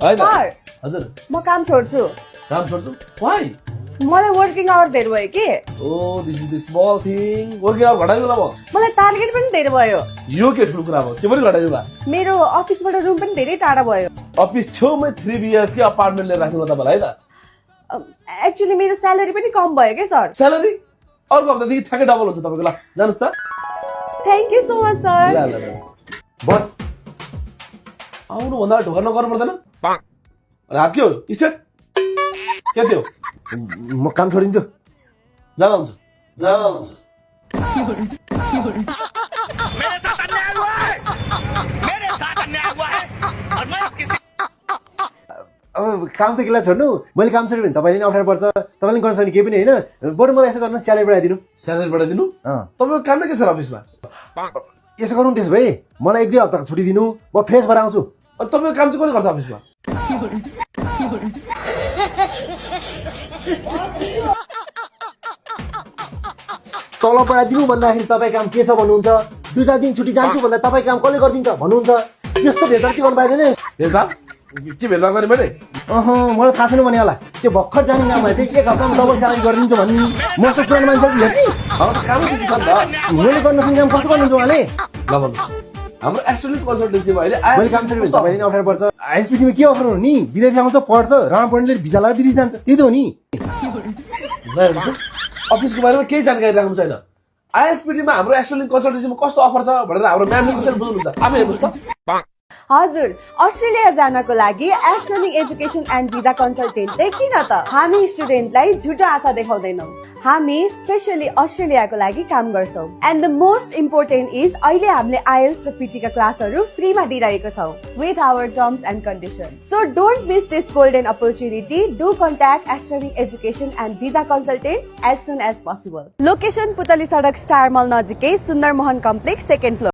sir हजुर म काम छोड्छु काम छोड्छु वाइ मलाई वर्किङ आवर धेरै भयो कि oh this is the small thing working hour घटाइदिउँला म मलाई टार्गेट पनि धेरै भयो यो के ठुलो कुरा हो त्यो पनि घटाइदिउँला मेरो अफिसबाट रुम पनि धेरै टाढा भयो अफिस छेउमै 3 BHK अपार्टमेन्ट लिएर राख्नु तपाईँलाई है त एक्चुअली मेरो स्यालेरी पनि कम भयो के सर स्यालेरी अर्को हप्तादेखि ठ्याक्कै डबल हुन्छ तपाईँको ल जानुहोस् त thank you so much sir ल बस आउनु भन्दा ढोका नगर्नु पर्दैन हात के हो स्टेट के थियो म काम छोडिन्छु जाँदा हुन्छ जाँदा हुन्छ मेरे साथ अन्याय हुआ है मेरे साथ अन्याय हुआ है और मैं किसी अब काम त किन छोड्नु मैले काम छोड्यो भने तपाईँले नि अप्ठ्यारो पर्छ तपाईँले गर्न सक्ने केही पनि होइन बरु मलाई यसो गर्नु स्यालेरी बढाइदिनु स्यालेरी बढाइदिनु तपाईँको काम नै के छ अफिसमा यसो गरौँ त्यसो भए मलाई 1-2 हप्ताको छुट्टी दिनु म फ्रेस भएर आउँछु अनि तपाईँको काम चाहिँ कसले गर्छ अफिसमा तल बढाइदिनु भन्दाखेरि तपाईँ काम के छ भन्नुहुन्छ 2-4 दिन छुट्टी जान्छु भन्दा तपाईँ काम कसले गरिदिन्छ भन्नुहुन्छ यस्तो भेदभाव के गर्नु पाइँदैन भेदभाव के भेदभाव गरेँ मैले मलाई थाहा छैन भने होला त्यो भर्खर जाने नाममा चाहिँ 1 हप्तामा डबल स्यालेरी गरिदिन्छ भन्ने म जस्तो पुरानो मान्छे चाहिँ हेर्ने कामै त्यति छ नि त मैले गर्न सक्ने काम कस्तो गर्नुहुन्छ उहाँले ल भन्नुहोस् हाम्रो एस्ट्रोलिट कन्सल्टेन्सीमा अहिले मैले काम छोड्यो भने तपाईँले नि अप्ठ्यारो पर्छ आइएसपिटीमा के अफर हो नि विदेश आउँछ पढ्छ राणा पण्डितले भिजा लगाएर विदेश जान्छ त्यही त हो नि अफिसको बारेमा केही जानकारी राख्नु छैन आइएसपिटीमा हाम्रो एस्ट्रोलिट कन्सल्टेन्सीमा कस्तो अफर छ भनेर हाम्रो म्यामले कसरी बुझ्नुहुन्छ आफै हेर्नुहोस् त हजुर अस्ट्रेलिया जानको लागि एस्ट्रोनिक एजुकेसन एन्ड भिजा कन्सल्टेन्टले किन त हामी स्टुडेन्टलाई झुटो आशा देखाउँदैनौँ हामी स्पेशली अस्ट्रेलियाको लागि काम गर्छौँ and the most important is अहिले हामीले आइएल्स र पिटीका क्लासहरू फ्रीमा दिइरहेको छौँ with our terms and condition so don't miss this golden opportunity do contact Astronic education and visa consultant as soon as possible location Putali Sadak star मल नजिकै सुन्दर मोहन कम्प्लेक्स 2nd फ्लोर